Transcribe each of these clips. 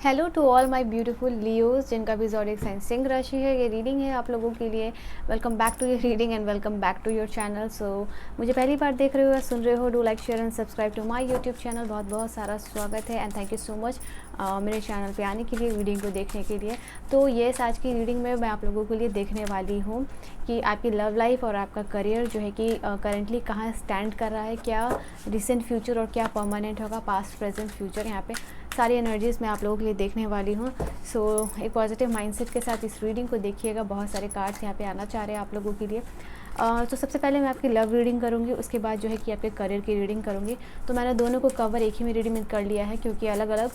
Hello to all my beautiful Leos जिनका भी zodiac sign Singh राशि है। ये रीडिंग है आप लोगों के लिए। Welcome back to your reading and welcome back to your channel. So मुझे पहली बार देख रहे हो या सुन रहे हो, do like share and subscribe to my YouTube channel. बहुत बहुत सारा स्वागत है and thank you so much मेरे चैनल पे आने के लिए, रीडिंग को देखने के लिए। तो ये आज की रीडिंग में मैं आप लोगों के लिए देखने वाली हूँ कि आपकी लव लाइफ और आपका करियर जो है कि करेंटली कहाँ स्टैंड कर रहा है, क्या रिसेंट फ्यूचर और क्या परमानेंट होगा, पास्ट प्रेजेंट फ्यूचर। यहाँ पे सारी एनर्जीज़ मैं आप लोगों के लिए देखने वाली हूँ। सो एक पॉजिटिव माइंडसेट के साथ इस रीडिंग को देखिएगा। बहुत सारे कार्ड्स यहाँ पे आना चाह रहे हैं आप लोगों के लिए। तो सबसे पहले मैं आपकी लव रीडिंग करूँगी, उसके बाद जो है कि आपके करियर की रीडिंग करूँगी। तो मैंने दोनों को कवर एक ही में रीडिंग में कर लिया है क्योंकि अलग अलग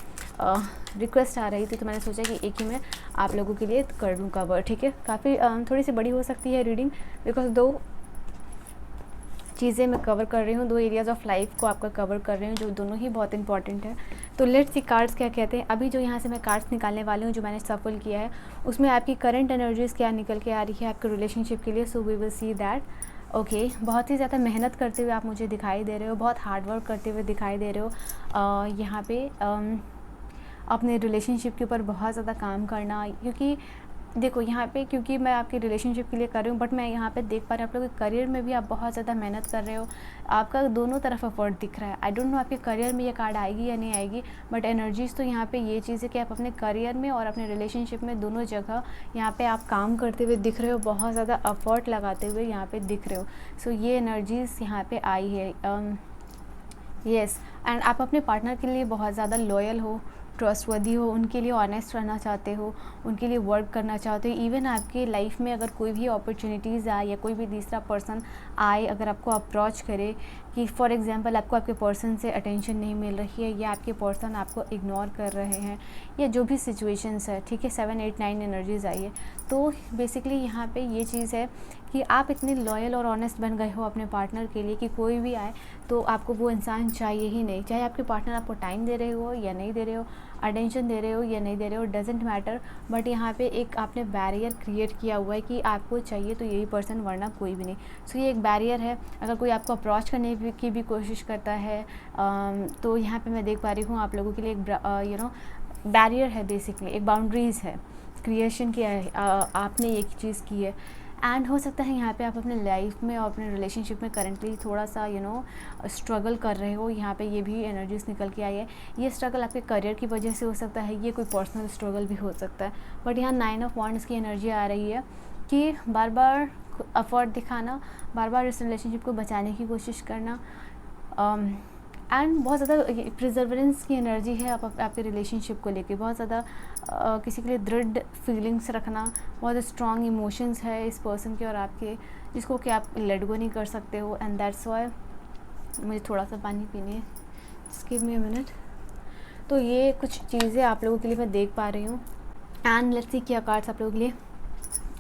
रिक्वेस्ट आ रही थी, तो मैंने सोचा कि एक ही में आप लोगों के लिए कर दूँ कवर। ठीक है, काफ़ी थोड़ी सी बड़ी हो सकती है रीडिंग बिकॉज दो चीज़ें मैं कवर कर रही हूँ, दो एरियाज़ ऑफ लाइफ को आपका कवर कर रही हूँ जो दोनों ही बहुत इंपॉर्टेंट है। तो लेट्स सी कार्ड्स क्या कहते हैं। अभी जो यहाँ से मैं कार्ड्स निकालने वाली हूँ, जो मैंने सफल किया है, उसमें आपकी करंट एनर्जीज़ क्या निकल के आ रही है आपके रिलेशनशिप के लिए। So we will see that. Okay, बहुत ही ज़्यादा मेहनत करते हुए आप मुझे दिखाई दे रहे हो, बहुत हार्ड वर्क करते हुए दिखाई दे रहे हो। यहाँ पे अपने रिलेशनशिप के ऊपर बहुत ज़्यादा काम करना, क्योंकि देखो यहाँ पे क्योंकि मैं आपके रिलेशनशिप के लिए कर रही हूँ, बट मैं यहाँ पे देख पा रही हूँ आप लोग के करियर में भी आप बहुत ज़्यादा मेहनत कर रहे हो। आपका दोनों तरफ एफर्ट दिख रहा है। आई डोंट नो आपके करियर में ये कार्ड आएगी या नहीं आएगी, बट एनर्जीज़ तो यहाँ पे ये चीज़ है कि आप अपने करियर में और अपने रिलेशनशिप में दोनों जगह यहाँ पे आप काम करते हुए दिख रहे हो, बहुत ज़्यादा एफर्ट लगाते हुए यहाँ पे दिख रहे हो। सो ये एनर्जीज़ यहाँ पे आई है। येस, एंड आप अपने पार्टनर के लिए बहुत ज़्यादा लॉयल हो, ट्रस्टवर्दी हो, उनके लिए ऑनेस्ट रहना चाहते हो, उनके लिए वर्क करना चाहते हो। इवन आपके लाइफ में अगर कोई भी अपॉर्चुनिटीज़ आए या कोई भी तीसरा पर्सन आए, अगर आपको अप्रोच करे कि फॉर एग्जांपल आपको आपके पर्सन से अटेंशन नहीं मिल रही है या आपके पर्सन आपको इग्नोर कर रहे हैं या जो भी सिचुएशंस है, ठीक है, 7, 8, 9 एनर्जीज़ आई है। तो बेसिकली यहाँ पे ये चीज़ है कि आप इतने लॉयल और ऑनेस्ट बन गए हो अपने पार्टनर के लिए कि कोई भी आए तो आपको वो इंसान चाहिए ही नहीं। चाहे आपके पार्टनर आपको टाइम दे रहे हो या नहीं दे रहे हो, अटेंशन दे रहे हो या नहीं दे रहे हो, डजेंट मैटर, बट यहाँ पे एक आपने बैरियर क्रिएट किया हुआ है कि आपको चाहिए तो यही पर्सन, वरना कोई भी नहीं। सो ये एक बैरियर है। अगर कोई आपको अप्रोच करने की भी कोशिश करता है तो यहाँ पे मैं देख पा रही हूँ आप लोगों के लिए एक बैरियर है, बेसिकली एक बाउंड्रीज़ है, क्रिएशन किया है आपने एक चीज़ की है। एंड हो सकता है यहाँ पे आप अपने लाइफ में और अपने रिलेशनशिप में करंटली थोड़ा सा स्ट्रगल कर रहे हो। यहाँ पे ये भी एनर्जीज निकल के आई है। ये स्ट्रगल आपके करियर की वजह से हो सकता है, ये कोई पर्सनल स्ट्रगल भी हो सकता है, बट यहाँ 9 ऑफ वांड्स की एनर्जी आ रही है कि बार बार एफर्ट दिखाना, बार बार इस रिलेशनशिप को बचाने की कोशिश करना, एंड बहुत ज़्यादा प्रिजर्वेंस की एनर्जी है आपके रिलेशनशिप को लेके। बहुत ज़्यादा किसी के लिए दृढ़ फीलिंग्स रखना, बहुत स्ट्रॉन्ग इमोशंस है इस पर्सन के और आपके, जिसको कि आप लेट गो नहीं कर सकते हो। एंड दैट्स व्हाई मुझे थोड़ा सा पानी पीने, just give me a minute. तो ये कुछ चीज़ें आप लोगों के लिए मैं देख पा रही हूँ। एंड लेट्स सी क्या कार्ड्स आप लोगों के लिए।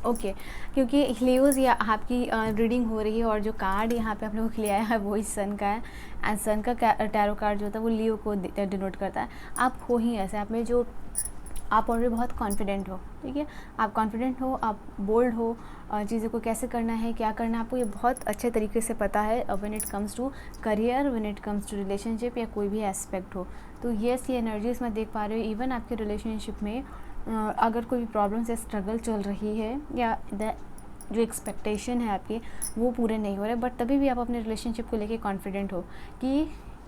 ओके, क्योंकि लियोज या आपकी रीडिंग हो रही है और जो कार्ड यहाँ पे आप लोगों के लिए आया है वो इस सन का है। एंड सन का टैरो कार्ड जो होता है वो लियो को डिनोट करता है। आप हो ही ऐसे, आप में जो आप ऑलरेडी बहुत कॉन्फिडेंट हो, ठीक है, आप कॉन्फिडेंट हो, आप बोल्ड हो, चीज़ों को कैसे करना है, क्या करना है, आपको ये बहुत अच्छे तरीके से पता है when it comes to career, when it comes to relationship या कोई भी एस्पेक्ट हो। तो येस, ये एनर्जीज मैं देख पा रही हूँ। इवन आपके रिलेशनशिप में अगर कोई भी प्रॉब्लम से स्ट्रगल चल रही है या जो एक्सपेक्टेशन है आपके वो पूरे नहीं हो रहे, बट तभी भी आप अपने रिलेशनशिप को लेके कॉन्फिडेंट हो कि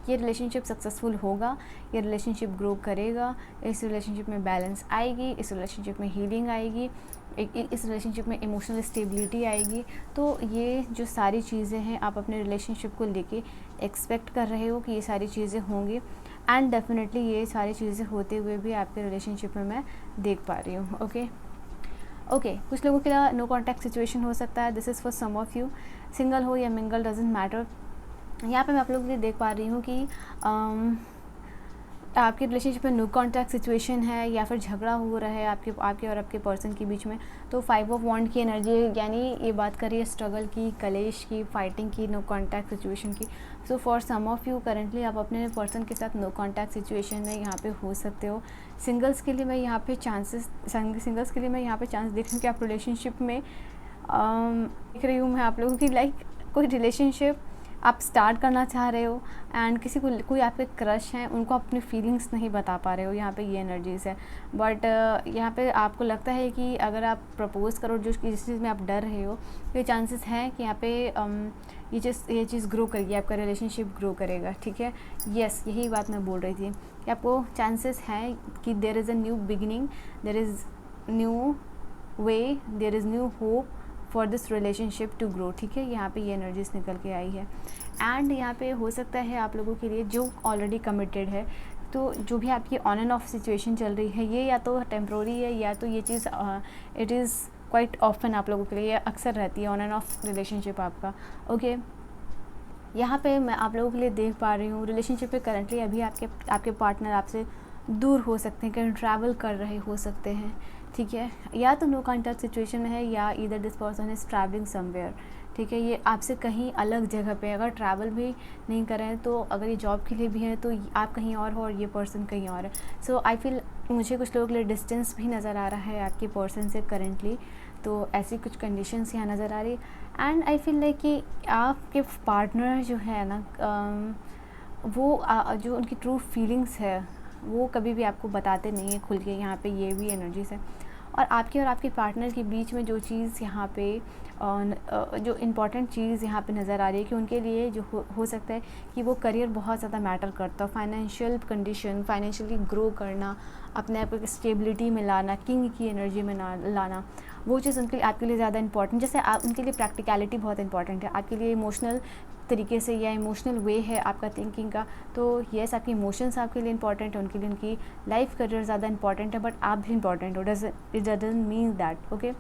ये रिलेशनशिप सक्सेसफुल होगा, ये रिलेशनशिप ग्रो करेगा, इस रिलेशनशिप में बैलेंस आएगी, इस रिलेशनशिप में हीलिंग आएगी, इस रिलेशनशिप में इमोशनल स्टेबिलिटी आएगी। तो ये जो सारी चीज़ें हैं आप अपने रिलेशनशिप को लेके एक्सपेक्ट कर रहे हो कि ये सारी चीज़ें होंगी। एंड डेफिनेटली ये सारी चीज़ें होते हुए भी आपके रिलेशनशिप में मैं देख पा रही हूँ। ओके, कुछ लोगों के लिए नो कॉन्टैक्ट सिचुएशन हो सकता है। This is for some of you, single हो या मिंगल डजेंट मैटर। यहाँ पे मैं आप लोगों के लिए देख पा रही हूँ कि आपके रिलेशनशिप में नो कॉन्टैक्ट सिचुएशन है या फिर झगड़ा हो रहा है आपके और आपके पर्सन के बीच में। तो 5 ऑफ वांड की एनर्जी, यानी ये बात करिए स्ट्रगल की, कलेश की, फाइटिंग की, नो कॉन्टैक्ट सिचुएशन की। So for some of you currently आप अपने पर्सन के साथ नो कॉन्टैक्ट सिचुएशन में यहाँ पे हो सकते हो। सिंगल्स के लिए मैं यहाँ पे चांस देख रही हूँ कि आप रिलेशनशिप में देख रही हूँ मैं आप लोगों की, लाइक कोई रिलेशनशिप आप स्टार्ट करना चाह रहे हो एंड किसी को, कोई आपके क्रश हैं, उनको अपनी फीलिंग्स नहीं बता पा रहे हो, यहाँ पे ये एनर्जीज़ है। बट यहाँ पे आपको लगता है कि अगर आप प्रपोज़ करो जिस चीज़ में आप डर रहे हो, ये चांसेस हैं कि यहाँ पे ये चीज़ ग्रो करेगी, आपका रिलेशनशिप ग्रो करेगा, ठीक है। यस, यही बात मैं बोल रही थी कि आपको चांसेस हैं कि there is a new beginning, there is new way, there is new hope for this relationship to grow, ठीक है। यहाँ पे ये एनर्जीज निकल के आई है। एंड यहाँ पे हो सकता है आप लोगों के लिए जो ऑलरेडी कमिटेड है, तो जो भी आपकी ऑन एंड ऑफ सिचुएशन चल रही है, ये या तो टेम्प्रोरी है या तो ये चीज़ इट इज़ क्वाइट ऑफन आप लोगों के लिए अक्सर रहती है ऑन एंड ऑफ रिलेशनशिप आपका, ओके। यहाँ पे मैं आप लोगों के लिए देख पा रही हूँ रिलेशनशिप पे करंटली अभी आपके पार्टनर आपसे दूर हो सकते हैं, कहीं ट्रैवल कर रहे हो सकते हैं, ठीक है। या तो नो कॉन्टैक्ट सिचुएशन में है या either this person is travelling somewhere, ठीक है। ये आपसे कहीं अलग जगह पे, अगर ट्रैवल भी नहीं कर रहे हैं तो अगर ये जॉब के लिए भी है तो आप कहीं और हो और ये पर्सन कहीं और है। सो आई फील मुझे कुछ लोगों के लिए डिस्टेंस भी नज़र आ रहा है आपके पर्सन से करेंटली, तो ऐसी कुछ कंडीशंस यहाँ नज़र आ रही। एंड आई फील लाइक कि आपके पार्टनर जो है ना वो जो उनकी ट्रू फीलिंग्स है वो कभी भी आपको बताते नहीं है खुल के, यहाँ पे ये भी एनर्जीज़ है। और आपके पार्टनर के बीच में जो चीज़ यहाँ पे जो इम्पॉर्टेंट चीज़ यहाँ पे नज़र आ रही है कि उनके लिए जो हो सकता है कि वो करियर बहुत ज़्यादा मैटर करता है, फाइनेंशियल कंडीशन, फाइनेंशियली ग्रो करना, अपने आप को स्टेबिलिटी में लाना, किंग की एनर्जी में लाना, वो चीज़ उनके लिए आपके लिए ज़्यादा इंपॉर्टेंट। जैसे उनके लिए प्रैक्टिकलिटी बहुत इंपॉर्टेंट है, आपके लिए इमोशनल तरीके से या इमोशनल वे है आपका थिंकिंग का, तो येस आपके इमोशंस आपके लिए इंपॉर्टेंट है, उनके लिए उनकी लाइफ करियर ज़्यादा इंपॉर्टेंट है, बट आप भी इंपॉर्टेंट हो, it doesn't mean that, okay.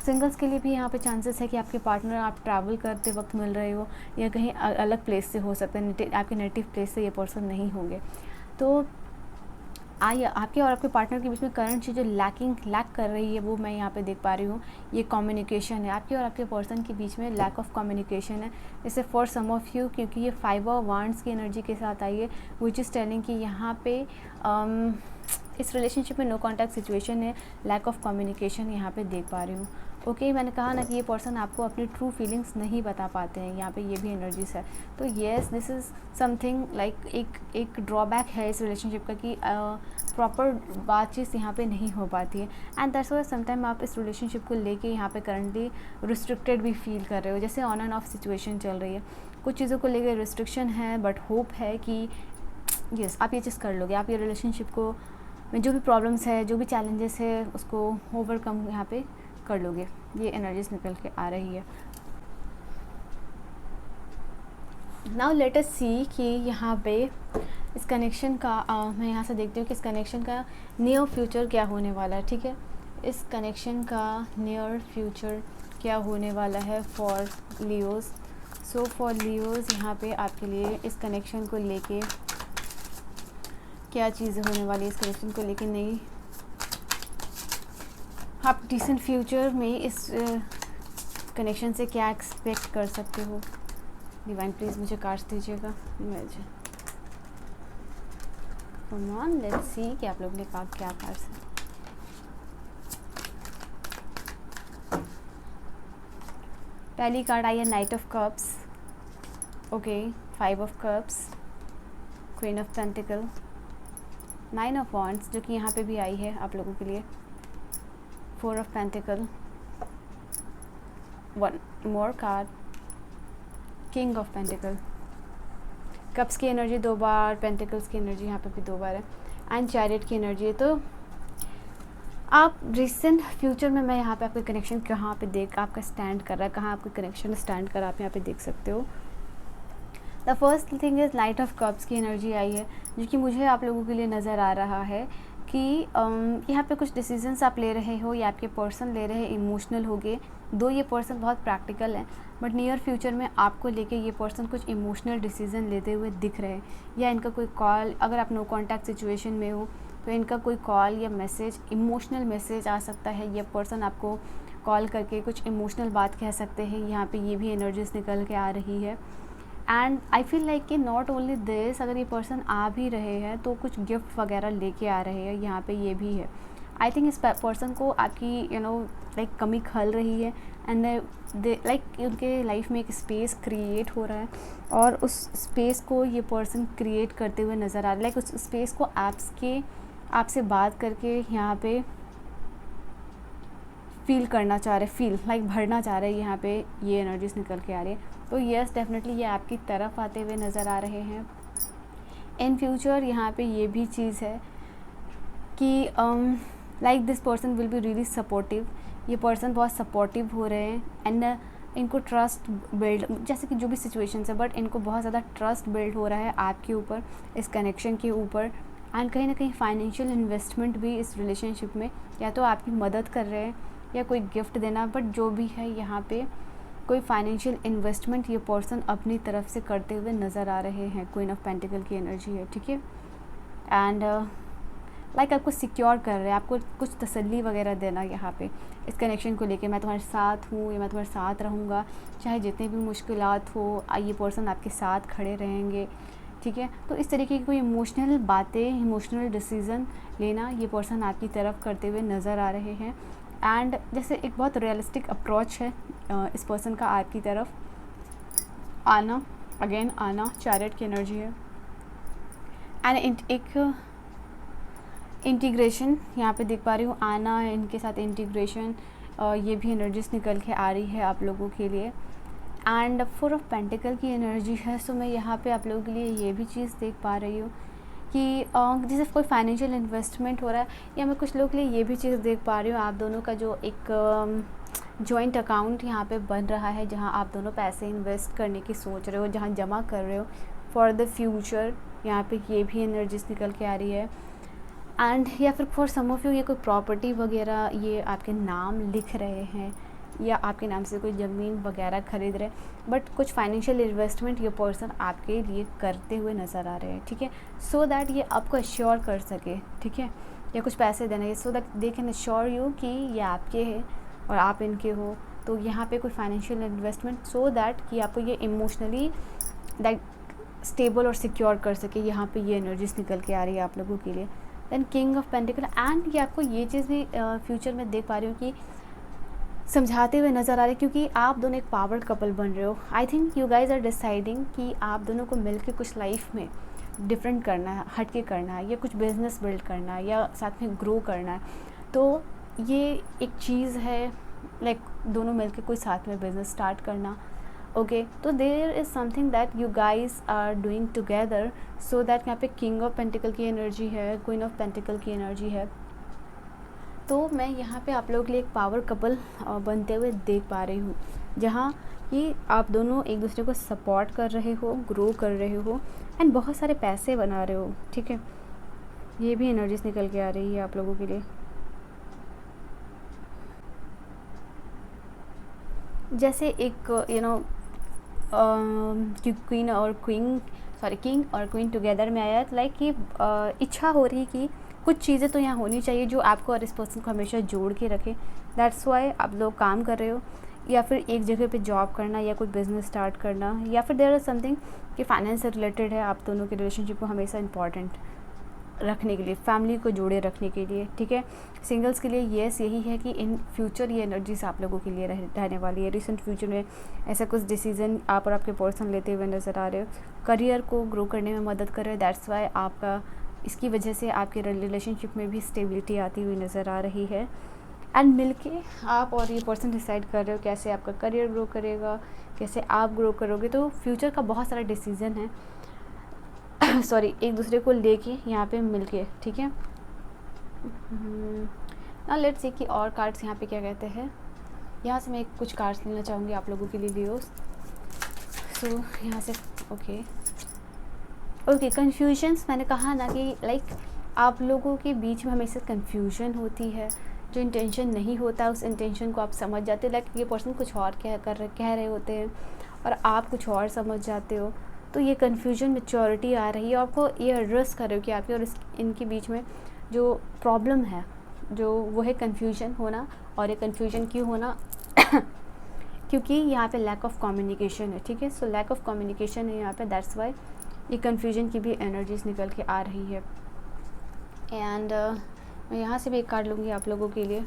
Singles के लिए भी यहाँ पे चांसेस है कि आपके पार्टनर आप ट्रैवल करते वक्त मिल रहे हो या कहीं अलग प्लेस से हो सकता है, आपके नेटिव प्लेस से ये पर्सन नहीं होंगे। तो आपके और आपके पार्टनर के बीच में करंट चीज़ जो लैक कर रही है वो मैं यहाँ पे देख पा रही हूँ, ये कम्युनिकेशन है। आपके और आपके पर्सन के बीच में लैक ऑफ कम्युनिकेशन है। जैसे फॉर सम ऑफ यू, क्योंकि ये 5 ऑफ वांड्स की एनर्जी के साथ आई है, विच इज़ टेलिंग कि यहाँ पे इस रिलेशनशिप में नो कॉन्टैक्ट सिचुएशन है, लैक ऑफ कम्युनिकेशन यहाँ पे देख पा रही हूँ, ओके। मैंने कहा ना कि ये पर्सन आपको अपनी ट्रू फीलिंग्स नहीं बता पाते हैं, यहाँ पे ये भी एनर्जीज है। तो yes, this is something like एक ड्रॉबैक है इस रिलेशनशिप का कि प्रॉपर बातचीत यहाँ पे नहीं हो पाती है। एंड दैट्स व्हाई समटाइम आप इस रिलेशनशिप को लेके यहाँ पे करंटली रिस्ट्रिक्टेड भी फील कर रहे हो, जैसे ऑन एंड ऑफ सिचुएशन चल रही है, कुछ चीज़ों को लेकर रिस्ट्रिक्शन है, बट होप है कि यस आप ये चीज़ कर लोगे, आप ये रिलेशनशिप को में जो भी प्रॉब्लम्स है, जो भी चैलेंजेस है, उसको ओवरकम यहाँ पे कर लोगे। ये एनर्जीज निकल के आ रही है। नाउ लेट अस सी कि यहाँ पे इस कनेक्शन का मैं यहाँ से देखती हूँ कि इस कनेक्शन का नियर फ्यूचर क्या होने वाला है, ठीक है। इस कनेक्शन का नियर फ्यूचर क्या होने वाला है for Leos. So for Leos यहाँ पे आपके लिए इस कनेक्शन को लेके क्या चीज़ें होने वाली है, इस कनेक्शन को लेके नहीं, आप डिसेंट फ्यूचर में इस कनेक्शन से क्या एक्सपेक्ट कर सकते हो। डिवाइन प्लीज़ मुझे कार्ड्स दीजिएगा। कम ऑन, लेट्स सी कि आप लोगों ने कहा क्या कार्ड्स हैं। पहली कार्ड आई है night of cups, okay, 5 of cups, queen of pentacle, 9 of wands जो कि यहाँ पे भी आई है आप लोगों के लिए, 4 of pentacle, 1 more card, king of pentacle. Cups की एनर्जी 2 बार, पेंटिकल्स की एनर्जी यहाँ पे भी 2 बार है, एंड चैरियट की एनर्जी है। तो आप रिसेंट फ्यूचर में मैं यहाँ पे आपका कनेक्शन कहाँ पे आपका स्टैंड कर रहा है, कहाँ आपका कनेक्शन स्टैंड कर रहा है, आप यहाँ पे देख सकते हो। The first thing is night of cups की एनर्जी आई है, जो कि मुझे आप लोगों के लिए नज़र आ रहा है कि यहाँ पे कुछ डिसीजंस आप ले रहे हो या आपके पर्सन ले रहे हैं, इमोशनल हो गए। दो ये पर्सन बहुत प्रैक्टिकल हैं, बट नियर फ्यूचर में आपको लेके ये पर्सन कुछ इमोशनल डिसीजन लेते हुए दिख रहे हैं, या इनका कोई कॉल, अगर आप नो कॉन्टैक्ट सिचुएशन में हो तो इनका कोई कॉल या मैसेज, इमोशनल मैसेज आ सकता है। ये पर्सन आपको कॉल करके कुछ इमोशनल बात कह सकते हैं, यहाँ पे ये भी एनर्जीज निकल के आ रही है। एंड आई फील लाइक कि नॉट ओनली दिस, अगर ये पर्सन आ भी रहे हैं तो कुछ गिफ्ट वगैरह लेके आ रहे हैं, यहाँ पे ये भी है। आई थिंक इस पर्सन को आपकी लाइक कमी खल रही है, एंड दे लाइक उनके लाइफ में एक स्पेस क्रिएट हो रहा है, और उस स्पेस को ये पर्सन क्रिएट करते हुए नज़र आ रहा है। लाइक उस स्पेस को आपसे बात करके यहाँ पे फील करना चाह रहे, फील लाइक भरना चाह रहे हैं, यहाँ पे ये एनर्जीज निकल के आ रही है। तो यस, डेफिनेटली ये आपकी तरफ आते हुए नज़र आ रहे हैं। इन फ्यूचर यहाँ पे ये भी चीज़ है कि like this person will be really supportive. ये पर्सन बहुत सपोर्टिव हो रहे हैं, एंड इनको ट्रस्ट बिल्ड, जैसे कि जो भी सिचुएशंस है, बट इनको बहुत ज़्यादा ट्रस्ट बिल्ड हो रहा है आपके ऊपर, इस कनेक्शन के ऊपर। एंड कहीं ना कहीं फाइनेंशियल इन्वेस्टमेंट भी इस रिलेशनशिप में, या तो आपकी मदद कर रहे हैं या कोई गिफ्ट देना, बट जो भी है यहाँ पे कोई फाइनेंशियल इन्वेस्टमेंट ये पर्सन अपनी तरफ से करते हुए नज़र आ रहे हैं। क्वीन ऑफ पेंटिकल की एनर्जी है, ठीक है। एंड लाइक आपको सिक्योर कर रहे हैं, आपको कुछ तसल्ली वगैरह देना यहाँ पे इस कनेक्शन को लेके, मैं तुम्हारे साथ हूँ या मैं तुम्हारे साथ रहूँगा, चाहे जितने भी मुश्किलात हो, ये पर्सन आपके साथ खड़े रहेंगे, ठीक है। तो इस तरीके की कोई इमोशनल बातें, इमोशनल डिसीज़न लेना ये पर्सन आपकी तरफ करते हुए नज़र आ रहे हैं। एंड जैसे एक बहुत रियलिस्टिक अप्रोच है इस पर्सन का आपकी तरफ आना, अगेन आना, चैरियट की एनर्जी है। एंड एक इंटीग्रेशन यहाँ पे देख पा रही हूँ, आना है इनके साथ, इंटीग्रेशन, ये भी एनर्जीज निकल के आ रही है आप लोगों के लिए। एंड 4 ऑफ पेंटिकल की एनर्जी है। सो मैं यहाँ पे आप लोगों के लिए ये भी चीज़ देख पा रही हूँ कि जैसे कोई फाइनेंशियल इन्वेस्टमेंट हो रहा है, या मैं कुछ लोगों के लिए ये भी चीज़ देख पा रही हूँ, आप दोनों का जो एक जॉइंट अकाउंट यहाँ पे बन रहा है, जहाँ आप दोनों पैसे इन्वेस्ट करने की सोच रहे हो, जहाँ जमा कर रहे हो फॉर द फ्यूचर, यहाँ पे ये भी एनर्जीज निकल के आ रही है। एंड या फिर फॉर सम ऑफ यू ये कोई प्रॉपर्टी वगैरह ये आपके नाम लिख रहे हैं, या आपके नाम से कोई ज़मीन वगैरह ख़रीद रहे हैं, बट कुछ फाइनेंशियल इन्वेस्टमेंट ये पर्सन आपके लिए करते हुए नज़र आ रहे हैं, ठीक है। सो दैट ये आपको एश्योर कर सके, ठीक है, या कुछ पैसे देना है, so that they can assure you कि ये आपके हैं और आप इनके हो। तो यहाँ पे कोई फाइनेंशियल इन्वेस्टमेंट, सो दैट कि आपको ये इमोशनली दैट स्टेबल और सिक्योर कर सके, यहाँ पे ये एनर्जीज निकल के आ रही है आप लोगों के लिए। Then king of pentacle, and ये आपको ये चीज़ भी फ्यूचर में देख पा रही हूँ कि समझाते हुए नज़र आ रहे हैं, क्योंकि आप दोनों एक पावर्ड कपल बन रहे हो। I think you guys are deciding कि आप दोनों को मिलकर कुछ लाइफ में डिफरेंट करना है, हट के करना है, या कुछ बिजनेस बिल्ड करना है, या साथ में ग्रो करना है। तो ये एक चीज़ है, लाइक दोनों मिलकर कोई साथ में बिजनेस स्टार्ट करना, ओके। तो there is something that you guys are doing together, so that यहाँ पे किंग ऑफ पेंटिकल की एनर्जी है, क्वीन ऑफ पेंटिकल की एनर्जी है। तो मैं यहाँ पे आप लोगों के लिए एक पावर कपल बनते हुए देख पा रही हूँ, जहाँ कि आप दोनों एक दूसरे को सपोर्ट कर रहे हो, ग्रो कर रहे हो, एंड बहुत सारे पैसे बना रहे हो, ठीक है। ये भी एनर्जीज निकल के आ रही है आप लोगों के लिए। जैसे एक क्वीन और किंग और क्वीन टुगेदर में आया, लाइक कि इच्छा हो रही कि कुछ चीज़ें तो यहाँ होनी चाहिए जो आपको और इस पर्सन को हमेशा जोड़ के रखे। दैट्स वाई आप लोग काम कर रहे हो, या फिर एक जगह पे जॉब करना, या कोई बिजनेस स्टार्ट करना, या फिर देयर इज समथिंग कि फाइनेंस से रिलेटेड है आप दोनों के रिलेशनशिप को हमेशा इंपॉर्टेंट रखने के लिए, फैमिली को जोड़े रखने के लिए, ठीक है। सिंगल्स के लिए येस यही है कि इन फ्यूचर ये एनर्जीज आप लोगों के लिए रहने वाली है। रिसेंट फ्यूचर में ऐसा कुछ डिसीजन आप और आपके पर्सन लेते हुए नज़र आ रहे हो, करियर को ग्रो करने में मदद कर रहे हो। दैट्स वाई आपका इसकी वजह से आपके रिलेशनशिप में भी स्टेबिलिटी आती हुई नज़र आ रही है। एंड मिलके आप और ये पर्सन डिसाइड कर रहे हो कैसे आपका करियर ग्रो करेगा, कैसे आप ग्रो करोगे। तो फ्यूचर का बहुत सारा डिसीजन है सॉरी, एक दूसरे को लेके यहाँ पे मिलके, ठीक है। ना लेट्स सी कि और कार्ड्स यहाँ पे क्या कहते हैं। यहाँ से मैं कुछ कार्ड्स लेना चाहूँगी आप लोगों के लिए लियोस। सो यहाँ से ओके कन्फ्यूजन्स, मैंने कहा ना कि लाइक आप लोगों के बीच में हमेशा कन्फ्यूजन होती है, जो इंटेंशन नहीं होता उस इंटेंशन को आप समझ जाते हो। लाइक ये पर्सन कुछ और कह रहे होते हैं और आप कुछ और समझ जाते हो। तो ये कन्फ्यूजन, मैच्योरिटी आ रही है, आपको ये एड्रेस कर रहे हो कि आपके और इनके बीच में जो प्रॉब्लम है जो वो है कन्फ्यूजन होना। और ये कन्फ्यूजन क्यों होना क्योंकि यहाँ पे लैक ऑफ कम्युनिकेशन है, ठीक है। सो लैक ऑफ कम्युनिकेशन है यहाँ पे, दैट्स वाई ये कन्फ्यूजन की भी एनर्जीज निकल के आ रही है। एंड मैं यहाँ से भी एक कार्ड लूँगी आप लोगों के लिए।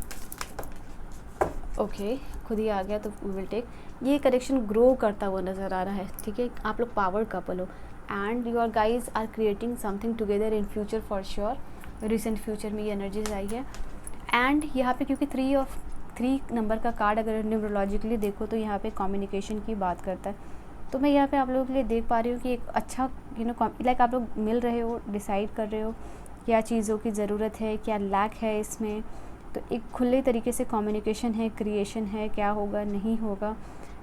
ओके, खुद ही आ गया तो विल टेक। ये कनेक्शन ग्रो करता हुआ नज़र आ रहा है, ठीक है। आप लोग पावर कपल हो and your guys are creating something together in future for sure. Recent future में ये एनर्जीज आई है। एंड यहाँ पे क्योंकि 3 नंबर का कार्ड अगर न्यूमरोलॉजिकली देखो तो यहाँ पे कम्युनिकेशन की बात करता है। तो मैं यहाँ पे आप लोगों के लिए देख पा रही हूँ कि एक अच्छा लाइक आप लोग मिल रहे हो, डिसाइड कर रहे हो क्या चीज़ों की ज़रूरत है, क्या लैक है इसमें। तो एक खुले तरीके से कम्युनिकेशन है, क्रिएशन है, क्या होगा नहीं होगा।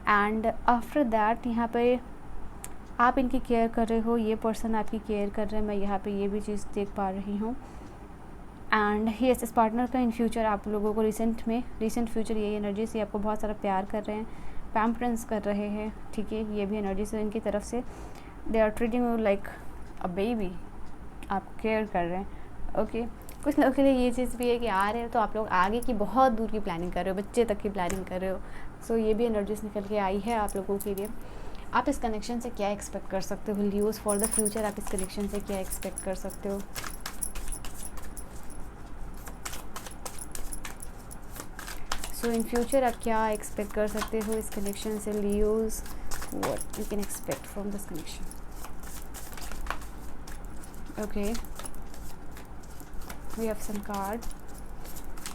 एंड आफ्टर दैट यहाँ पे आप इनकी केयर कर रहे हो, ये पर्सन आपकी केयर कर रहे हैं, मैं यहाँ पे ये भी चीज़ देख पा रही हूँ। एंड यस, इस पार्टनर का इन फ्यूचर आप लोगों को रिसेंट फ्यूचर ये एनर्जी से आपको बहुत सारा प्यार कर रहे हैं, पैम्परेंस कर रहे हैं, ठीक है। ये भी एनर्जी से इनकी तरफ से they are treating you like a baby, आप केयर कर रहे हैं। ओके, कुछ लोगों के लिए ये चीज़ भी है कि आ रहे हो तो आप लोग आगे की बहुत दूर की प्लानिंग कर रहे हो, बच्चे तक की प्लानिंग कर रहे हो। सो ये भी एनर्जीज निकल के आई है आप लोगों के लिए। आप इस कनेक्शन से क्या एक्सपेक्ट कर सकते हो लियोस फॉर द फ्यूचर? आप इस कनेक्शन से क्या एक्सपेक्ट कर सकते हो? सो इन फ्यूचर आप क्या एक्सपेक्ट कर सकते हो इस कनेक्शन से Leos? What you can expect from this connection? Okay, we have some card.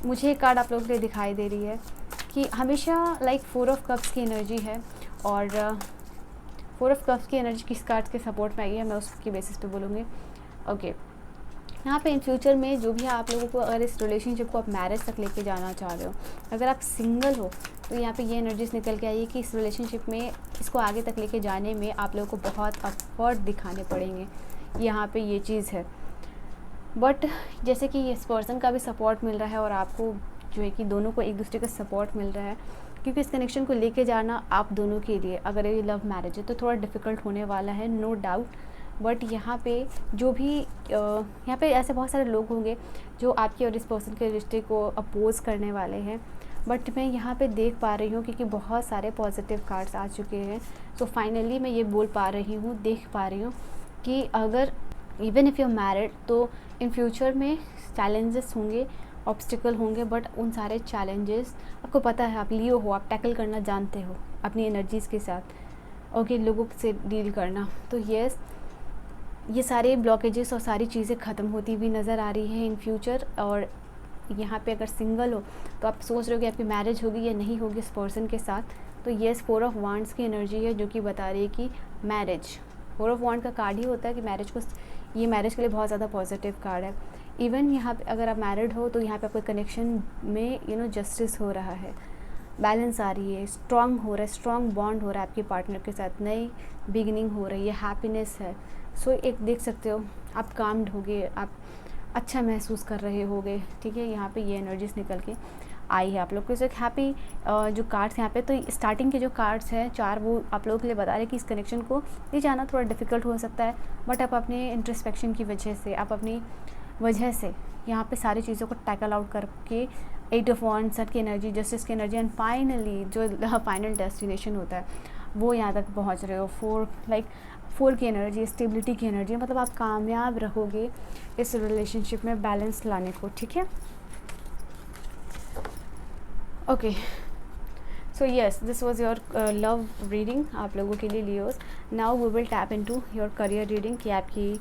मुझे एक कार्ड आप लोगों के लिए दिखाई दे रही है कि हमेशा लाइक 4 ऑफ कप्स की एनर्जी है। और 4 ऑफ कप्स की एनर्जी किस कार्ड के सपोर्ट में आई है मैं उसकी बेसिस पे बोलूँगी। ओके, यहाँ पे इन फ्यूचर में जो भी आप लोगों को, अगर इस रिलेशनशिप को आप मैरिज तक लेके जाना चाह रहे हो, अगर आप सिंगल हो तो यहाँ पे ये एनर्जीज निकल के आई है कि इस रिलेशनशिप में इसको आगे तक लेके जाने में आप लोगों को बहुत एफर्ट दिखाने पड़ेंगे, यहाँ पे ये चीज़ है। बट जैसे कि इस पर्सन का भी सपोर्ट मिल रहा है और आपको जो है कि दोनों को एक दूसरे का सपोर्ट मिल रहा है, क्योंकि इस कनेक्शन को लेके जाना आप दोनों के लिए, अगर ये लव मैरिज है तो थोड़ा डिफ़िकल्ट होने वाला है, नो डाउट। बट यहाँ पे जो भी यहाँ पे ऐसे बहुत सारे लोग होंगे जो आपके और इस पर्सन के रिश्ते को अपोज़ करने वाले हैं। बट मैं यहाँ पे देख पा रही हूँ क्योंकि बहुत सारे पॉजिटिव कार्ड्स आ चुके हैं। सो फाइनली मैं ये बोल पा रही हूँ, देख पा रही हूँ कि अगर इवन इफ़ यू मैरिड तो इन फ्यूचर में चैलेंजेस होंगे, ऑब्स्टिकल होंगे, बट उन सारे चैलेंजेस आपको पता है, आप लियो हो, आप टैकल करना जानते हो अपनी एनर्जीज़ के साथ। ओके, लोगों से डील करना। तो यस, ये सारे ब्लॉकेजेस और सारी चीज़ें ख़त्म होती हुई नज़र आ रही हैं इन फ्यूचर। और यहाँ पे अगर सिंगल हो तो आप सोच रहे हो कि आपकी मैरिज होगी या नहीं होगी इस पर्सन के साथ, तो येस 4 ऑफ वांड्स की एनर्जी है जो कि बता रही है कि मैरिज। 4 ऑफ वांड का कार्ड ही होता है कि मैरिज को, ये मैरिज के लिए बहुत ज़्यादा पॉजिटिव कार्ड है। इवन यहाँ पे अगर आप मैरिड हो तो यहाँ पे आपके कनेक्शन में जस्टिस हो रहा है, बैलेंस आ रही है, स्ट्रॉन्ग हो रहा है, स्ट्रॉन्ग बॉन्ड हो रहा है आपके पार्टनर के साथ, नई बिगिनिंग हो रही है, हैप्पीनेस है। सो एक देख सकते हो आप काम्ड होगे, आप अच्छा महसूस कर रहे होगे, ठीक है। यहाँ पे ये एनर्जीज निकल के आई है आप लोग को। एक हैप्पी जो कार्ड्स यहाँ पे, तो स्टार्टिंग के जो कार्ड्स हैं 4 वो आप लोगों के लिए बता रहे हैं कि इस कनेक्शन को ले जाना थोड़ा डिफ़िकल्ट हो सकता है, बट आप अपने इंट्रोस्पेक्शन की वजह से, आप अपनी वजह से यहाँ पे सारी चीज़ों को टैकल आउट करके 8 ऑफ वांड्स की एनर्जी, जस्टिस की एनर्जी, एंड फाइनली जो फाइनल डेस्टिनेशन होता है वो यहाँ तक पहुँच रहे हो। 4 की एनर्जी, स्टेबिलिटी की एनर्जी, मतलब आप कामयाब रहोगे इस रिलेशनशिप में बैलेंस लाने को, ठीक है। Okay, so yes, this was your love reading आप लोगों के लिए Leos. Now we will tap into your career reading कि आपकी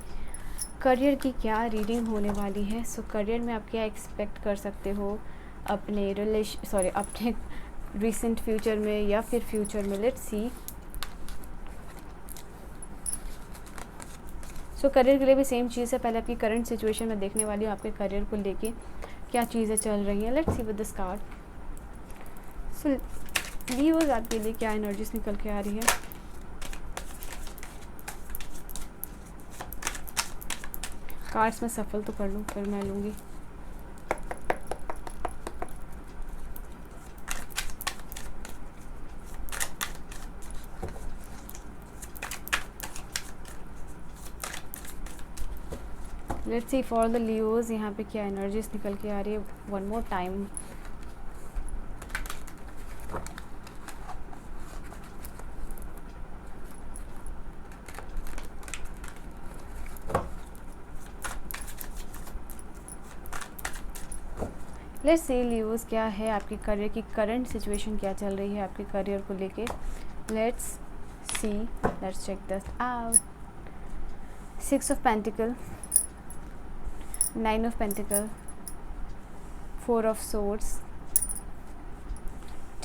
करियर की क्या रीडिंग होने वाली है। सो करियर में आप क्या एक्सपेक्ट कर सकते हो अपने अपने रिसेंट फ्यूचर में या फिर फ्यूचर में। Let's see. सो करियर के लिए भी सेम चीज़ है, पहले आपकी करंट सिचुएशन में देखने वाली हूँ आपके करियर को लेके क्या चीज़ें चल रही हैं। Let's see with this card. So levers आपके लिए क्या एनर्जीज निकल के आ रही है। कार्ड्स में सफल तो कर लूँ फिर मैं लूँगी। Let's see for the Leos यहाँ पे क्या एनर्जीज निकल के आ रही है one more time. Let's see levers, क्या है आपके करियर की करंट सिचुएशन, क्या चल रही है आपके करियर को लेके। Let's see, let's check this out. 6 of pentacle, 9 of pentacle, 4 of swords,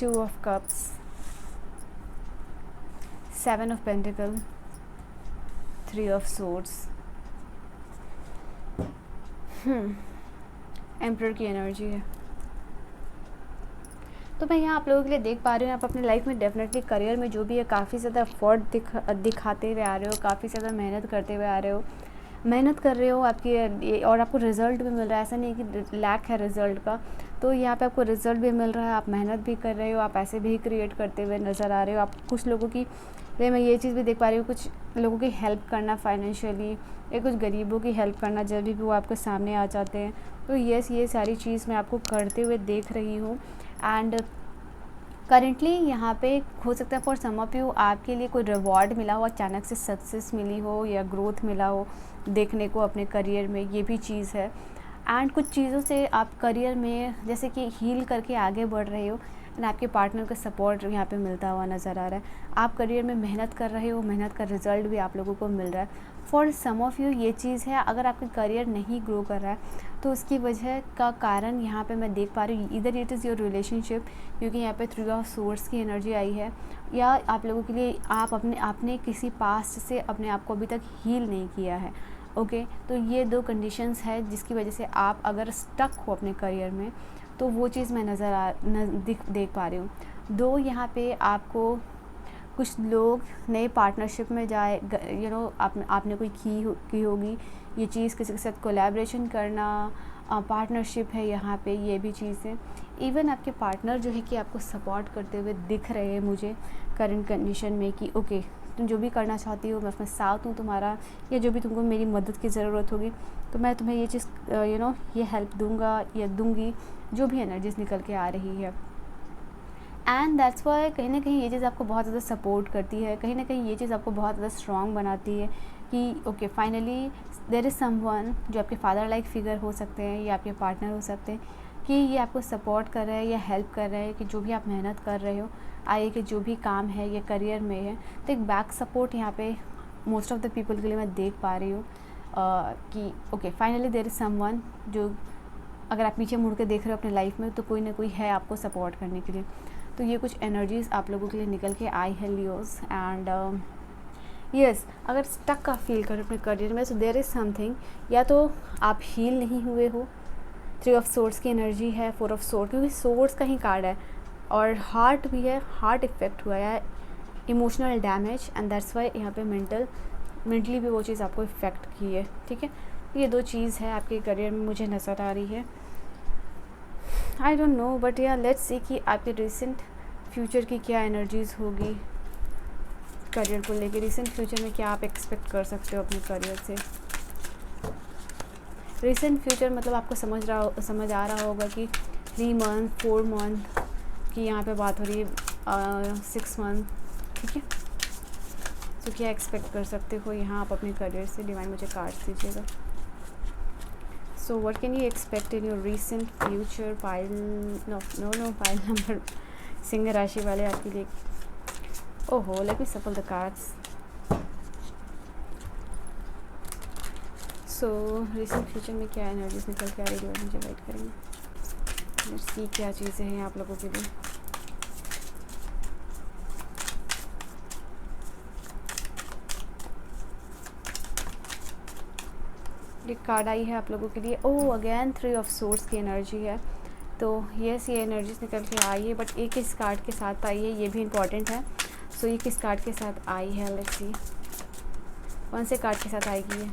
2 of cups, 7 of pentacle, 3 of swords. Emperor की एनर्जी है। तो मैं यहाँ आप लोगों के लिए देख पा रही हूँ, आप अपने लाइफ में डेफिनेटली करियर में जो भी है काफ़ी ज़्यादा एफर्ट दिखाते हुए आ रहे हो, काफ़ी ज़्यादा मेहनत करते हुए आ रहे हो, मेहनत कर रहे हो आपकी, और आपको रिज़ल्ट भी मिल रहा है। ऐसा नहीं कि लैक है रिज़ल्ट का, तो यहाँ पे आपको रिज़ल्ट भी मिल रहा है, आप मेहनत भी कर रहे हो, आप ऐसे भी क्रिएट करते हुए नज़र आ रहे हो। आप कुछ लोगों की, मैं ये चीज़ भी देख पा रही हूँ, कुछ लोगों की हेल्प करना फाइनेंशियली, या कुछ गरीबों की हेल्प करना जब भी वो आपके सामने आ जाते हैं। तो यस, ये सारी चीज़ मैं आपको करते हुए देख रही हूँ। एंड करेंटली यहाँ पे हो सकता है फॉर सम ऑफ यू आपके लिए कोई रिवॉर्ड मिला हो, अचानक से सक्सेस मिली हो या ग्रोथ मिला हो देखने को अपने करियर में, ये भी चीज़ है। एंड कुछ चीज़ों से आप करियर में जैसे कि हील करके आगे बढ़ रहे हो, एंड आपके पार्टनर का सपोर्ट यहाँ पे मिलता हुआ नज़र आ रहा है। आप करियर में मेहनत कर रहे हो, मेहनत का रिज़ल्ट भी आप लोगों को मिल रहा है। फॉर सम ऑफ़ यू ये चीज़ है, अगर आपका करियर नहीं ग्रो कर रहा है तो उसकी वजह का कारण यहाँ पे मैं देख पा रही हूँ, इधर इट इज़ योर रिलेशनशिप, क्योंकि यहाँ पे 3 ऑफ सोर्ड्स की एनर्जी आई है, या आप लोगों के लिए आप आपने किसी पास्ट से अपने आप को अभी तक हील नहीं किया है। ओके, तो ये 2 कंडीशंस है जिसकी वजह से आप अगर स्टक हो अपने करियर में, तो वो चीज़ मैं देख पा रही हूँ। 2 यहाँ पे आपको कुछ लोग नए पार्टनरशिप में जाए, आपने कोई की होगी ये चीज़, किसी के साथ कोलैबोरेशन करना, पार्टनरशिप है यहाँ पे, ये भी चीज़ है। इवन आपके पार्टनर जो है कि आपको सपोर्ट करते हुए दिख रहे हैं मुझे करंट कंडीशन में, कि ओके तुम जो भी करना चाहती हो मैं उसमें साथ हूँ तुम्हारा, या जो भी तुमको मेरी मदद की ज़रूरत होगी तो मैं तुम्हें ये चीज़ ये हेल्प दूंगा या दूंगी, जो भी एनर्जीज निकल के आ रही है। एंड दैट्स वाई कहीं ना कहीं ये चीज़ आपको बहुत ज़्यादा सपोर्ट करती है, कहीं ना कहीं ये चीज़ आपको बहुत ज़्यादा स्ट्रॉन्ग बनाती है कि okay finally there is someone, जो आपके फादर लाइक फिगर हो सकते हैं या आपके पार्टनर हो सकते हैं, कि ये आपको सपोर्ट कर रहे हैं या हेल्प कर रहे हैं कि जो भी आप मेहनत कर रहे हो, आगे के जो भी काम है या करियर में है, तो एक बैक सपोर्ट यहाँ पे मोस्ट ऑफ द पीपल के लिए मैं देख पा रही हूँ कि okay finally there is someone, जो अगर आप पीछे मुड़ के देख रहे हो अपने लाइफ में तो कोई ना कोई है आपको सपोर्ट करने के लिए। तो ये कुछ एनर्जीज़ आप लोगों के लिए निकल के आई है लियोस। एंड यस, अगर स्टक का फील करें अपने करियर में, सो देयर इज़ समथिंग, या तो आप हील नहीं हुए हो, 3 ऑफ सोर्ड्स की एनर्जी है, 4 ऑफ सोर्ड, क्योंकि सोर्ड्स का ही कार्ड है, और हार्ट भी है, हार्ट इफेक्ट हुआ है, emotional damage, and that's why यहाँ पे मेंटली भी वो चीज़ आपको इफ़ेक्ट की है। ठीक है, ये 2 चीज़ है आपके करियर में मुझे नज़र आ रही है। आई डोंट नो, बट या लेट्स सी कि आपके रिसेंट फ्यूचर की क्या एनर्जीज़ होगी करियर को लेके। रिसेंट फ्यूचर में क्या आप एक्सपेक्ट कर सकते हो अपने करियर से। रिसेंट फ्यूचर मतलब आपको समझ आ रहा होगा कि 3 मंथ 4 मंथ की यहाँ पे बात हो रही है, 6 मंथ। ठीक है, तो क्या एक्सपेक्ट कर सकते हो यहाँ आप अपने करियर से। डिवाइन मुझे कार्ड्स दीजिएगा। So what can you expect in your recent future? Pile pile number Singh राशि वाले आपके लिए। ओहो, let me shuffle the cards. So recent future में क्या एनर्जीज निकल के आ रही है, मुझे गाइड करेंगे। लेट्स सी क्या चीज़ें हैं आप लोगों के लिए। एक कार्ड आई है आप लोगों के लिए। ओह, अगेन 3 ऑफ सोर्ड्स की एनर्जी है। तो यस, ये एनर्जीज निकल के आई है, बट एक किस कार्ड के साथ आई है ये भी इम्पॉर्टेंट है। सो ये किस कार्ड के साथ आई है, लेट्स सी कौन से कार्ड के साथ आएगी ये।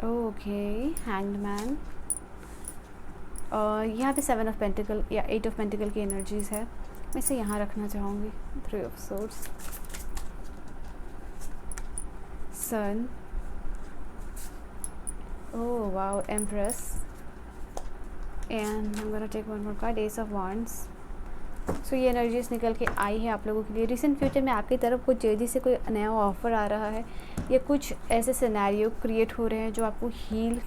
Okay, hanged man. यहाँ पे 7 ऑफ पेंटिकल या 8 ऑफ पेंटिकल की एनर्जीज है, मैं इसे यहाँ रखना चाहूँगी। 3 of swords, sun, oh wow, Empress, and I'm gonna take one more card, Ace of Wands. So ये एनर्जीज निकल के आई है आप लोगों के लिए। रिसेंट फ्यूचर में आपकी तरफ कुछ जल्दी से कोई नया ऑफर आ रहा है, या कुछ ऐसे सिनेरियो क्रिएट हो रहे हैं जो आपको हील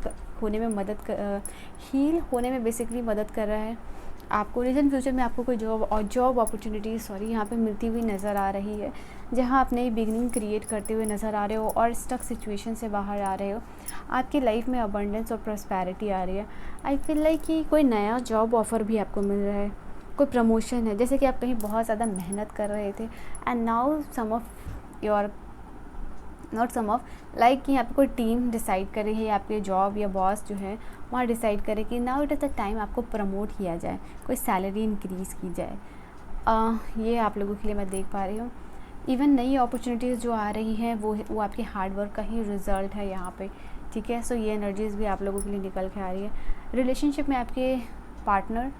होने में बेसिकली मदद कर रहा है। आपको रीजन फ्यूचर में आपको कोई जॉब अपॉर्चुनिटी यहाँ पे मिलती हुई नज़र आ रही है, जहाँ आप नई बिगनिंग क्रिएट करते हुए नज़र आ रहे हो और स्टक सिचुएशन से बाहर आ रहे हो। आपकी लाइफ में अबंडेंस और प्रॉस्पेरिटी आ रही है। आई फील लाइक कि कोई नया जॉब ऑफ़र भी आपको मिल रहा है, कोई प्रमोशन है, जैसे कि आप कहीं बहुत ज़्यादा मेहनत कर रहे थे एंड नाउ लाइक कि यहाँ पे कोई टीम डिसाइड करे है, आपके जॉब या बॉस जो है वहाँ डिसाइड करे कि now it is the time आपको प्रमोट किया जाए, कोई सैलरी इंक्रीज़ की जाए। ये आप लोगों के लिए मैं देख पा रही हूँ। इवन नई अपॉर्चुनिटीज़ जो आ रही हैं वो आपके हार्ड वर्क का ही रिज़ल्ट है यहाँ पे, ठीक है। सो ये एनर्जीज़ भी आप लोगों के लिए निकल के आ रही है। रिलेशनशिप में आपके पार्टनर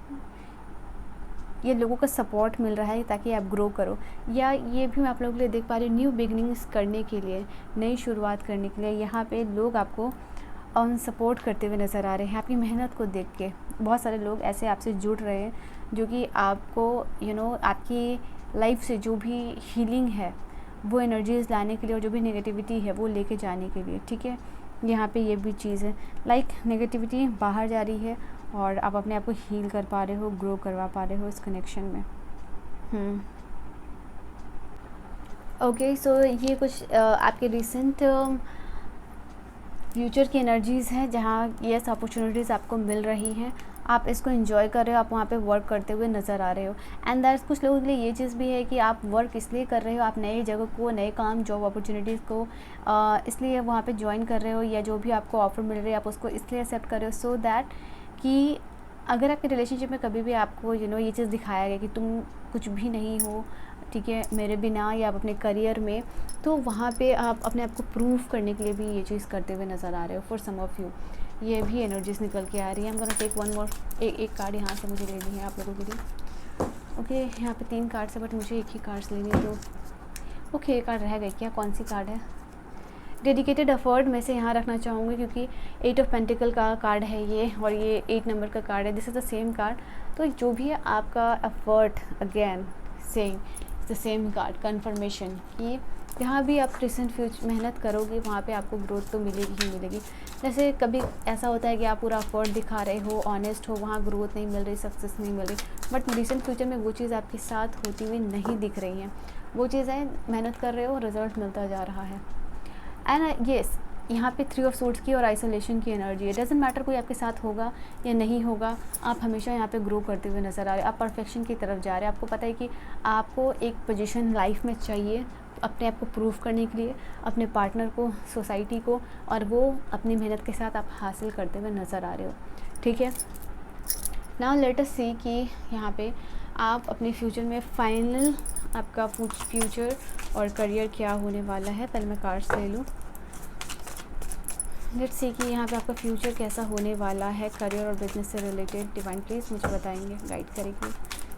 ये लोगों का सपोर्ट मिल रहा है ताकि आप ग्रो करो, या ये भी मैं आप लोगों के लिए देख पा रही हूँ न्यू बिगनिंग्स करने के लिए, नई शुरुआत करने के लिए यहाँ पे लोग आपको सपोर्ट करते हुए नज़र आ रहे हैं। आपकी मेहनत को देख के बहुत सारे लोग ऐसे आपसे जुड़ रहे हैं जो कि आपको आपकी लाइफ से जो भी हीलिंग है वो एनर्जीज़ लाने के लिए और जो भी नेगेटिविटी है वो लेके जाने के लिए, ठीक है। यहाँ पे ये भी चीज़ है, लाइक नेगेटिविटी बाहर जा रही है और आप अपने आप को हील कर पा रहे हो, ग्रो करवा पा रहे हो इस कनेक्शन में। ओके, सो ये कुछ आपके रिसेंट फ्यूचर की एनर्जीज़ हैं जहाँ यस अपॉर्चुनिटीज़ आपको मिल रही हैं, आप इसको एंजॉय कर रहे हो, आप वहाँ पे वर्क करते हुए नज़र आ रहे हो। एंड दैट्स कुछ लोगों के लिए ये चीज़ भी है कि आप वर्क इसलिए कर रहे हो, आप नई जगह को, नए काम, जॉब अपॉर्चुनिटीज़ को इसलिए वहाँ पे ज्वाइन कर रहे हो, या जो भी आपको ऑफ़र मिल रही है आप उसको इसलिए एक्सेप्ट कर रहे हो सो दैट कि अगर आपके रिलेशनशिप में कभी भी आपको ये चीज़ दिखाया गया कि तुम कुछ भी नहीं हो, ठीक है, मेरे बिना, या आप अपने करियर में, तो वहाँ पे आप अपने आप को प्रूव करने के लिए भी ये चीज़ करते हुए नज़र आ रहे हो। फॉर सम ऑफ़ यू ये भी एनर्जीज निकल के आ रही है। हम गोना टेक वन मोर, एक कार्ड यहाँ से मुझे लेनी है आप लोगों के लिए। ओके, यहाँ पे 3 कार्ड्स है बट मुझे एक ही कार्ड्स लेनी है, तो ओके एक कार्ड रह गई क्या, कौन सी कार्ड है? डेडिकेटेड एफर्ट में से यहाँ रखना चाहूँगी क्योंकि 8 ऑफ पेंटिकल का कार्ड है ये, और ये 8 नंबर का कार्ड है, this is the same card. तो जो भी है आपका effort, again same the same card, confirmation कि जहाँ भी आप रिसेंट फ्यूचर मेहनत करोगे वहाँ पे आपको ग्रोथ तो मिलेगी ही मिलेगी। जैसे कभी ऐसा होता है कि आप पूरा एफर्ट दिखा रहे हो, ऑनेस्ट हो, वहाँ ग्रोथ नहीं मिल रही, सक्सेस नहीं मिल रही, बट रिसेंट फ्यूचर में वो चीज़ आपके साथ होती हुई नहीं दिख रही है। वो चीज़ है, मेहनत कर रहे हो, रिजल्ट मिलता जा रहा है। एंड येस, यहाँ पे 3 ऑफ सूट्स की और आइसोलेशन की एनर्जी है। डजेंट मैटर कोई आपके साथ होगा या नहीं होगा, आप हमेशा यहाँ पे ग्रो करते हुए नज़र आ रहे हो, आप परफेक्शन की तरफ जा रहे हैं। आपको पता है कि आपको एक पोजीशन लाइफ में चाहिए अपने आप को प्रूव करने के लिए, अपने पार्टनर को, सोसाइटी को, और वो अपनी मेहनत के साथ आप हासिल करते हुए नज़र आ रहे हो, ठीक है। नाउ लेट अस सी कि यहाँ पे आप अपने फ्यूचर में फाइनल आपका फ्यूचर और करियर क्या होने वाला है। पहले मैं कार्ड्स ले लूँ। लेट्स सी कि यहाँ पे आपका फ्यूचर कैसा होने वाला है, करियर और बिजनेस से रिलेटेड। डिवाइन प्लीज मुझे बताएंगे, गाइड करेंगे,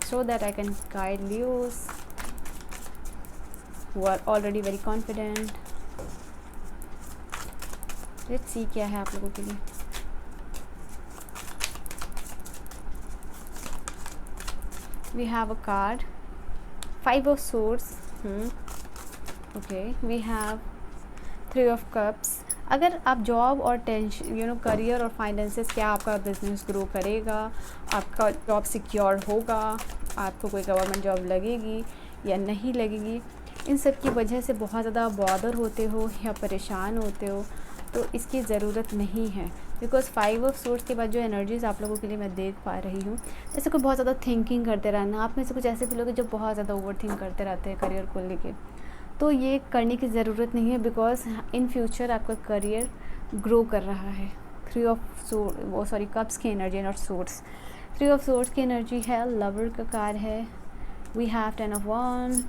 so that I can guide leaves who are already very confident. Let's see क्या है आप लोगों के लिए। We have a card, 5 of swords. Okay, we have 3 of cups. अगर आप जॉब और टेंशन करियर और फाइनेंसेस, क्या आपका बिजनेस ग्रो करेगा, आपका जॉब सिक्योर होगा, आपको कोई गवर्नमेंट जॉब लगेगी या नहीं लगेगी, इन सब की वजह से बहुत ज़्यादा बॉदर होते हो या परेशान होते हो, तो इसकी ज़रूरत नहीं है। बिकॉज 5 ऑफ सोर्स के बाद जो एनर्जीज़ आप लोगों के लिए मैं देख पा रही हूँ, जैसे कोई बहुत ज़्यादा थिंकिंग करते रहना, आप में से कुछ ऐसे भी लोग हैं जो बहुत ज़्यादा ओवर थिंक करते रहते हैं करियर को लेके, तो ये करने की ज़रूरत नहीं है। बिकॉज इन फ्यूचर आपका करियर ग्रो कर रहा है। 3 ऑफ कप्स की energy, not swords. 3 of swords की एनर्जी है, लवर का कार्ड है। वी हैव 10 ऑफ वन,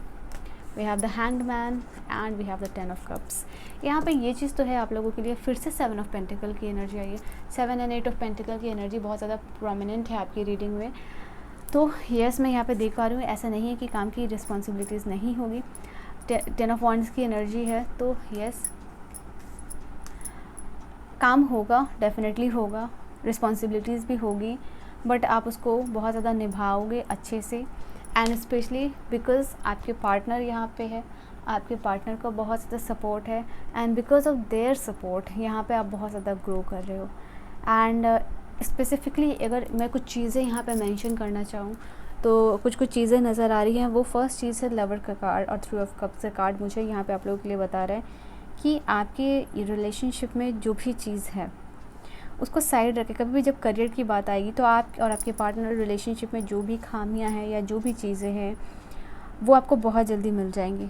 we have the hanged man and we have the 10 of cups. यहाँ पे ये चीज़ तो है आप लोगों के लिए। फिर से 7 ऑफ पेंटिकल की एनर्जी आई है। 7 एंड 8 ऑफ पेंटिकल की एनर्जी बहुत ज़्यादा प्रोमिनेंट है आपकी रीडिंग में। तो यस, मैं यहाँ पे देख पा रही हूँ, ऐसा नहीं है कि काम की रिस्पॉन्सिबिलिटीज़ नहीं होगी। 10 ऑफ वॉन्ड्स की एनर्जी है, तो यस काम होगा, डेफिनेटली होगा, रिस्पॉन्सिबिलिटीज़ भी होगी, बट आप उसको बहुत ज़्यादा निभाओगे अच्छे से। एंड स्पेशली बिकॉज आपके पार्टनर यहाँ पे है, आपके पार्टनर को बहुत ज़्यादा सपोर्ट है, and because of their support यहाँ पे आप बहुत ज़्यादा ग्रो कर रहे हो। एंड स्पेसिफिकली अगर मैं कुछ चीज़ें यहाँ पे मेंशन करना चाहूँ तो कुछ चीज़ें नज़र आ रही हैं। वो फर्स्ट चीज़ है लवर का कार्ड और 3 ऑफ कप्स का कार्ड मुझे यहाँ पे आप लोगों के लिए बता रहा है कि आपके रिलेशनशिप में जो भी चीज़ है उसको साइड रखें। कभी भी जब करियर की बात आएगी तो आप और आपके पार्टनर रिलेशनशिप में जो भी खामियां हैं या जो भी चीज़ें हैं वो आपको बहुत जल्दी मिल जाएंगी।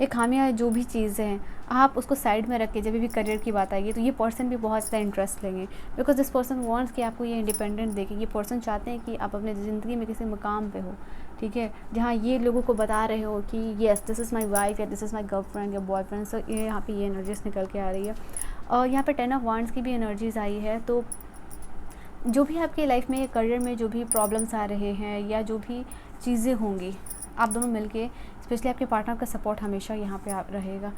ये खामियां जो भी चीज़ें हैं आप उसको साइड में रख के जब भी करियर की बात आएगी तो ये पर्सन भी बहुत ज़्यादा इंटरेस्ट लेंगे, बिकॉज दिस पर्सन वांट्स कि आपको ये इंडिपेंडेंट देखे। ये पर्सन चाहते हैं कि आप अपने ज़िंदगी में किसी मुकाम पे हो, ठीक है, जहाँ ये लोगों को बता रहे हो कि yes this is my wife या दिस इज़ माई गर्लफ्रेंड या बॉयफ्रेंड। सो ये यहाँ पे ये एनर्जीज निकल के आ रही है। और यहाँ पे 10 ऑफ वांड्स की भी एनर्जीज आई है। तो जो भी आपकी लाइफ में करियर में जो भी प्रॉब्लम्स आ रहे हैं या जो भी चीज़ें होंगी आप दोनों मिलके, स्पेशली आपके पार्टनर का सपोर्ट हमेशा यहाँ पे रहेगा।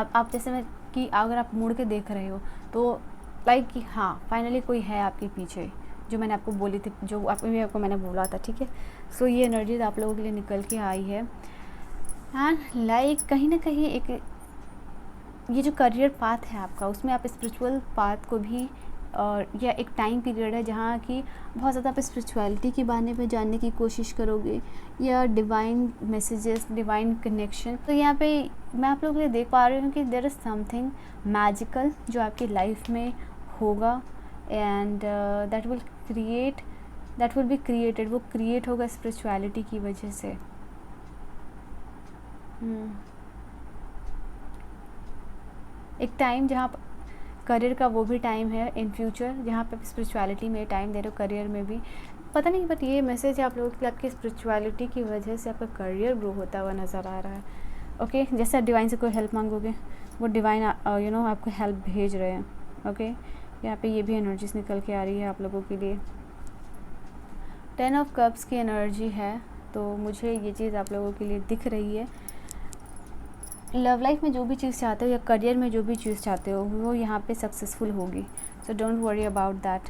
आप जैसे मैं कि अगर आप मुड़ के देख रहे हो तो लाइक कि हाँ फाइनली कोई है आपके पीछे, जो मैंने आपको बोली थी, जो आपको मैंने बोला था, ठीक है। सो ये एनर्जीज आप लोगों के लिए निकल के आई है। एंड लाइक कहीं ना कहीं एक ये जो करियर पाथ है आपका उसमें आप स्पिरिचुअल पाथ को भी या एक टाइम पीरियड है जहाँ की बहुत ज़्यादा आप स्पिरिचुअलिटी के बारे में जानने की कोशिश करोगे या डिवाइन मैसेजेस, डिवाइन कनेक्शन। तो यहाँ पे मैं आप लोगों के लिए देख पा रही हूँ कि देयर इज़ समथिंग मैजिकल जो आपकी लाइफ में होगा and that will be created. वो क्रिएट होगा स्पिरिचुअलिटी की वजह से। एक टाइम जहाँ करियर का वो भी टाइम है इन फ्यूचर जहाँ पे स्पिरिचुअलिटी में टाइम दे रहे हो, करियर में भी पता नहीं, बट ये मैसेज है आप लोगों के लिए, आपकी स्पिरिचुअलिटी की वजह से आपका करियर ग्रो होता हुआ नज़र आ रहा है। ओके, जैसे आप डिवाइन से कोई हेल्प मांगोगे वो डिवाइन आपको हेल्प भेज रहे हैं। ओके, यहाँ पे ये भी एनर्जीज निकल के आ रही है आप लोगों के लिए। 10 ऑफ कप्स की एनर्जी है, तो मुझे ये चीज़ आप लोगों के लिए दिख रही है। लव लाइफ में जो भी चीज़ चाहते हो या करियर में जो भी चीज़ चाहते हो वो यहाँ पे सक्सेसफुल होगी। So don't worry about that.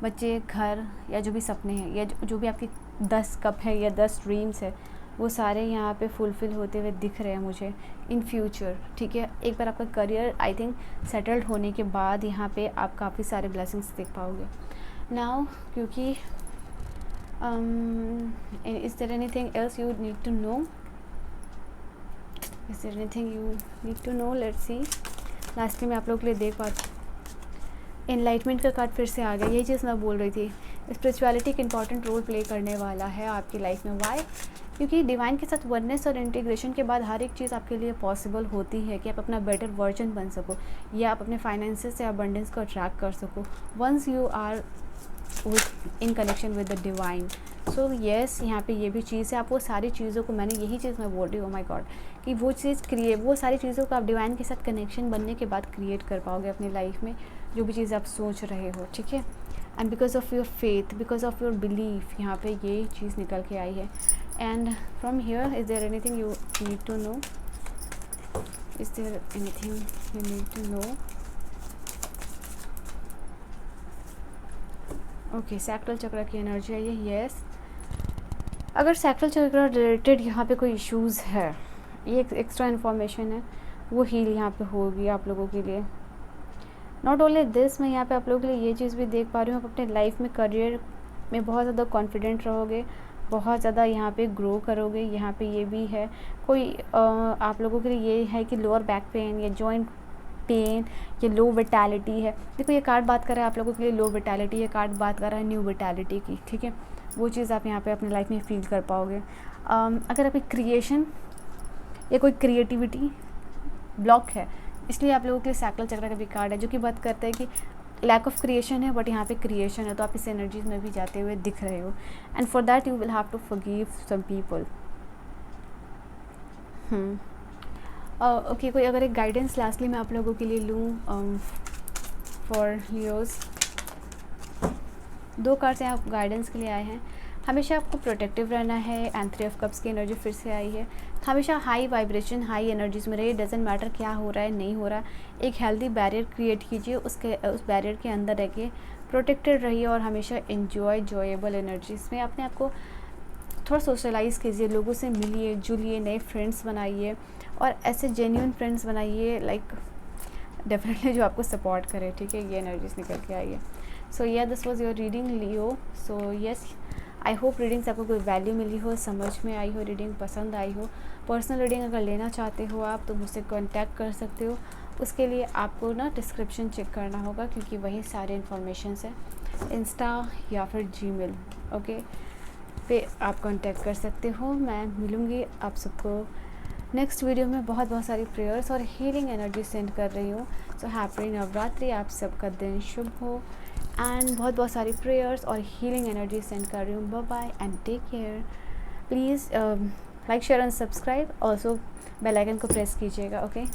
बच्चे, घर या जो भी सपने हैं या जो भी आपके 10 कप है या 10 ड्रीम्स है वो सारे यहाँ पे फुलफ़िल होते हुए दिख रहे हैं मुझे इन फ्यूचर, ठीक है। एक बार आपका करियर आई थिंक सेटल्ड होने के बाद यहाँ पे आप काफ़ी सारे ब्लेसिंग्स देख पाओगे। नाउ क्योंकि is there anything else you need to know? Is there anything you need to know? Let's see. Lastly मैं आप लोगों के लिए देख पाती, एनलाइटमेंट का कार्ड फिर से आ गया। यही चीज़ मैं बोल रही थी, स्पिरिचुअलिटी एक इंपॉर्टेंट रोल प्ले करने वाला है आपकी लाइफ में। वाई? क्योंकि डिवाइन के साथ वननेस और इंटीग्रेशन के बाद हर एक चीज़ आपके लिए पॉसिबल होती है कि आप अपना बेटर वर्जन बन सको या आप अपने फाइनेंसेस से अबंडेंस को अट्रैक्ट कर सको once you are in connection with the divine. So yes, यहाँ पे ये भी चीज़ है। आप वो सारी चीज़ों को, मैंने यही चीज़ मैं बोल रही हूँ, माय गॉड, कि वो चीज़ वो सारी चीज़ों को आप डिवाइन के साथ कनेक्शन बनने के बाद क्रिएट कर पाओगे अपनी लाइफ में, जो भी चीज़ आप सोच रहे हो, ठीक है। And because of your faith, because of your belief, यहाँ पे ये चीज़ निकल के आई है। And from here, is there anything you need to know? Is there anything you need to know? Okay, sacral chakra की एनर्जी है ये। यस, अगर सैक्रल चक्र रिलेटेड यहाँ पे कोई इश्यूज़ है, ये एक एक्स्ट्रा इन्फॉर्मेशन है, वो हील यहाँ पे होगी आप लोगों के लिए। नॉट ओनली दिस, मैं यहाँ पे आप लोगों के लिए ये चीज़ भी देख पा रही हूँ, आप अपने लाइफ में करियर में बहुत ज़्यादा कॉन्फिडेंट रहोगे, बहुत ज़्यादा यहाँ पे ग्रो करोगे। यहाँ पे ये भी है कोई आप लोगों के लिए ये है कि लोअर बैक पेन या जॉइंट पेन या लो विटैलिटी है। देखो ये कार्ड बात कर रहा है आप लोगों के लिए लो विटैलिटी, ये कार्ड बात कर रहा है न्यू विटैलिटी की, ठीक है। वो चीज़ आप यहाँ पे अपनी लाइफ में फील कर पाओगे। अगर आपकी क्रिएशन या कोई क्रिएटिविटी ब्लॉक है, इसलिए आप लोगों के लिए सैक्रल चक्र का भी कार्ड है जो कि बात करता है कि लैक ऑफ क्रिएशन है, बट यहाँ पे क्रिएशन है, तो आप इस एनर्जीज में भी जाते हुए दिख रहे हो। And for that you will have to forgive some people. Okay, कोई अगर एक गाइडेंस लास्टली मैं आप लोगों के लिए लूँ फॉर लियोज, 2 कार्ड्स यहाँ गाइडेंस के लिए आए हैं। हमेशा आपको प्रोटेक्टिव रहना है एंड 3 ऑफ कप्स की एनर्जी फिर से आई है। हमेशा हाई वाइब्रेशन, हाई एनर्जीज में रहिए, डजेंट मैटर क्या हो रहा है नहीं हो रहा। एक हेल्दी बैरियर क्रिएट कीजिए, उस बैरियर के अंदर रहिए, प्रोटेक्टेड रहिए और हमेशा एंजॉयबल एनर्जीज में अपने आप को थोड़ा सोशलाइज़ कीजिए, लोगों से मिलिए जुलिए, नए फ्रेंड्स बनाइए और ऐसे जेन्युइन फ्रेंड्स बनाइए लाइक डेफिनेटली जो आपको सपोर्ट करे, ठीक है। ये एनर्जीज निकल के आई है। सो या this was your reading Leo. So yes, I hope reading से आपको कोई वैल्यू मिली हो, समझ में आई हो, रीडिंग पसंद आई हो। पर्सनल रीडिंग अगर लेना चाहते हो आप तो मुझसे कांटेक्ट कर सकते हो। उसके लिए आपको ना डिस्क्रिप्शन चेक करना होगा क्योंकि वही सारे इन्फॉर्मेशन है, इंस्टा या फिर जीमेल ओके पे आप कांटेक्ट कर सकते हो। मैं मिलूँगी आप सबको नेक्स्ट वीडियो में। बहुत सारी प्रेयर्स और हीलिंग एनर्जी सेंड कर रही हूँ। सो हैप्पी नवरात्रि, आप सबका दिन शुभ हो एंड बहुत सारी प्रेयर्स और हीलिंग एनर्जी सेंड कर रही हूँ। Bye bye and take care. Please like share and subscribe, also bell icon को प्रेस कीजिएगा। ओके।